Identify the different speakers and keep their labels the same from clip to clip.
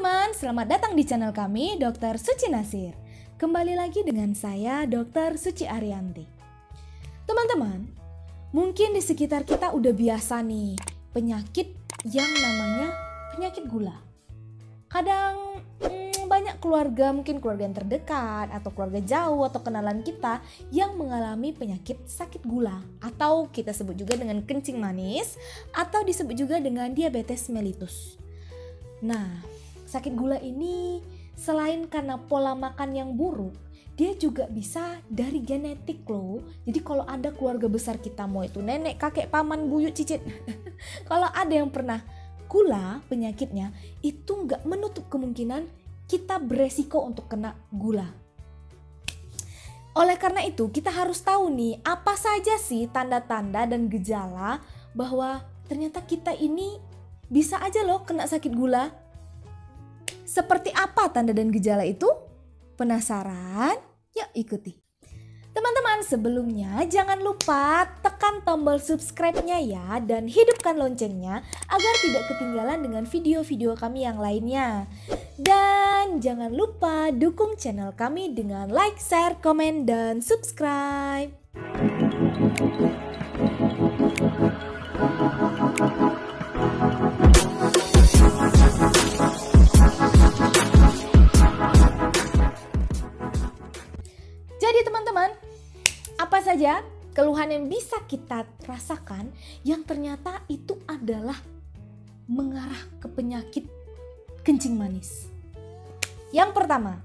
Speaker 1: teman-teman, selamat datang di channel kami, Dr. Suci Nasir. Kembali lagi dengan saya, Dr. Suci Arianti. Teman-teman, mungkin di sekitar kita udah biasa nih penyakit yang namanya penyakit gula. Kadang banyak keluarga, mungkin keluarga yang terdekat atau keluarga jauh atau kenalan kita yang mengalami penyakit sakit gula, atau kita sebut juga dengan kencing manis, atau disebut juga dengan diabetes mellitus. Nah, sakit gula ini selain karena pola makan yang buruk, dia juga bisa dari genetik loh. Jadi kalau ada keluarga besar kita, mau itu nenek, kakek, paman, buyut, cicit, kalau ada yang pernah gula penyakitnya, itu nggak menutup kemungkinan kita beresiko untuk kena gula. Oleh karena itu, kita harus tahu nih, apa saja sih tanda-tanda dan gejala bahwa ternyata kita ini bisa aja loh kena sakit gula. Seperti apa tanda dan gejala itu? Penasaran? Yuk ikuti. Teman-teman, sebelumnya jangan lupa tekan tombol subscribe-nya ya, dan hidupkan loncengnya agar tidak ketinggalan dengan video-video kami yang lainnya. Dan jangan lupa dukung channel kami dengan like, share, komen, dan subscribe. Jadi teman-teman, apa saja keluhan yang bisa kita rasakan yang ternyata itu adalah mengarah ke penyakit kencing manis? Yang pertama,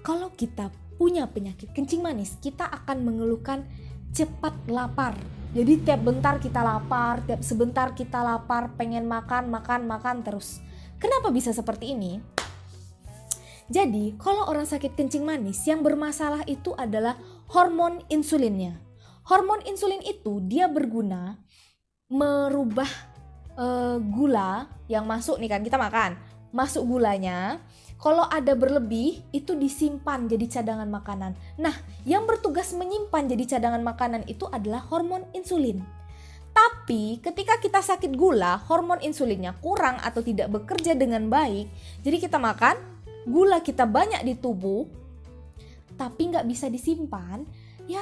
Speaker 1: kalau kita punya penyakit kencing manis, kita akan mengeluhkan cepat lapar. Jadi tiap bentar kita lapar, tiap sebentar kita lapar, pengen makan terus. Kenapa bisa seperti ini? Jadi, kalau orang sakit kencing manis, yang bermasalah itu adalah hormon insulinnya. Hormon insulin itu dia berguna merubah gula yang masuk nih kan, kita makan. Masuk gulanya, kalau ada berlebih itu disimpan jadi cadangan makanan. Nah, yang bertugas menyimpan jadi cadangan makanan itu adalah hormon insulin. Tapi ketika kita sakit gula, hormon insulinnya kurang atau tidak bekerja dengan baik, jadi kita makan, gula kita banyak di tubuh, tapi nggak bisa disimpan, ya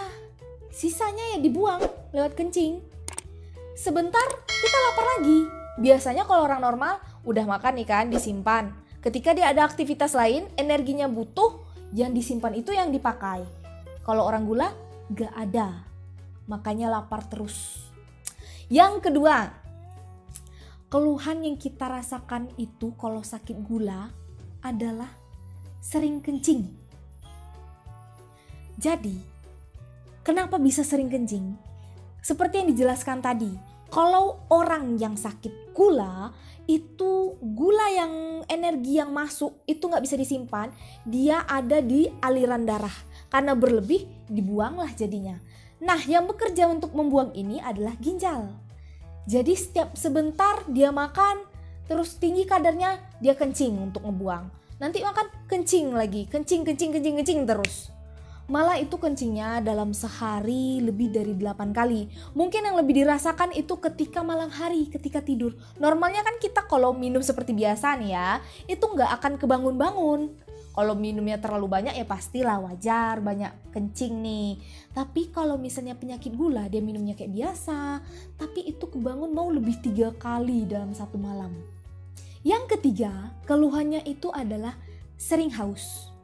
Speaker 1: sisanya ya dibuang lewat kencing. Sebentar kita lapar lagi. Biasanya kalau orang normal udah makan nih kan, disimpan. Ketika dia ada aktivitas lain, energinya butuh, yang disimpan itu yang dipakai. Kalau orang gula nggak ada, makanya lapar terus. Yang kedua, keluhan yang kita rasakan itu kalau sakit gula adalah sering kencing. Jadi, kenapa bisa sering kencing? Seperti yang dijelaskan tadi, kalau orang yang sakit gula, itu gula yang energi yang masuk itu nggak bisa disimpan, dia ada di aliran darah. Karena berlebih, dibuanglah jadinya. Nah, yang bekerja untuk membuang ini adalah ginjal. Jadi setiap sebentar dia makan, terus tinggi kadarnya dia kencing untuk ngebuang. Nanti makan kencing lagi, kencing terus. Malah itu kencingnya dalam sehari lebih dari 8 kali. Mungkin yang lebih dirasakan itu ketika malam hari, ketika tidur. Normalnya kan kita kalau minum seperti biasa nih ya, itu nggak akan kebangun-bangun. Kalau minumnya terlalu banyak ya pastilah wajar, banyak kencing nih. Tapi kalau misalnya penyakit gula, dia minumnya kayak biasa, tapi itu kebangun mau lebih 3 kali dalam satu malam. Yang ketiga, keluhannya itu adalah sering haus.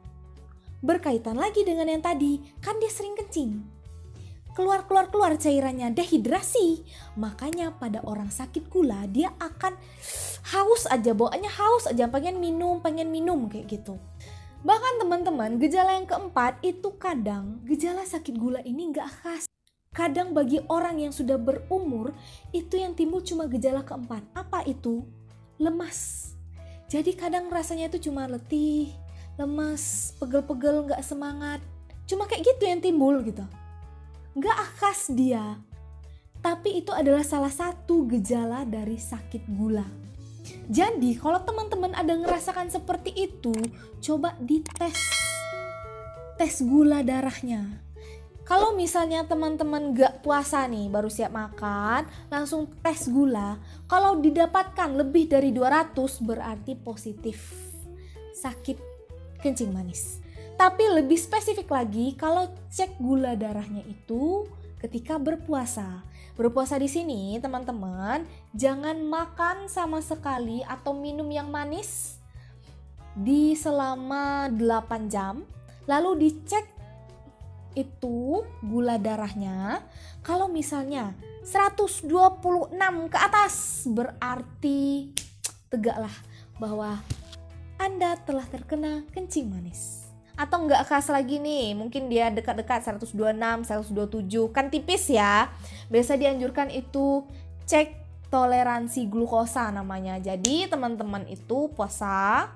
Speaker 1: Berkaitan lagi dengan yang tadi, kan dia sering kencing. Keluar cairannya, dehidrasi. Makanya pada orang sakit gula, dia akan haus aja, bawaannya haus aja, pengen minum kayak gitu. Bahkan teman-teman, gejala yang keempat itu kadang gejala sakit gula ini gak khas. Kadang bagi orang yang sudah berumur, itu yang timbul cuma gejala keempat. Apa itu? Lemas. Jadi kadang rasanya itu cuma letih, lemas, pegel-pegel, gak semangat. Cuma kayak gitu yang timbul gitu. Gak khas dia. Tapi itu adalah salah satu gejala dari sakit gula. Jadi kalau teman-teman ada ngerasakan seperti itu, coba dites. Tes gula darahnya. Kalau misalnya teman-teman gak puasa nih, baru siap makan, langsung tes gula. Kalau didapatkan lebih dari 200 berarti positif sakit kencing manis. Tapi lebih spesifik lagi, kalau cek gula darahnya itu ketika berpuasa. Berpuasa di sini, teman-teman, jangan makan sama sekali atau minum yang manis di selama 8 jam. Lalu dicek itu gula darahnya, kalau misalnya 126 ke atas berarti tegaklah bahwa Anda telah terkena kencing manis. Atau enggak khas lagi nih, mungkin dia dekat-dekat 126, 127, kan tipis ya. Biasa dianjurkan itu cek toleransi glukosa namanya. Jadi teman-teman itu puasa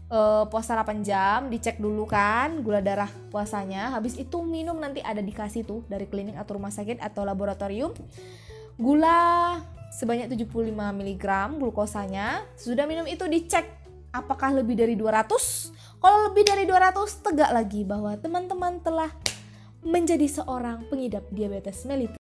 Speaker 1: 8 jam, dicek dulu kan gula darah puasanya. Habis itu minum, nanti ada dikasih tuh dari klinik atau rumah sakit atau laboratorium gula sebanyak 75 mg glukosanya. Sudah minum itu dicek apakah lebih dari 200. Kalau lebih dari 200 tegak lagi bahwa teman-teman telah menjadi seorang pengidap diabetes mellitus.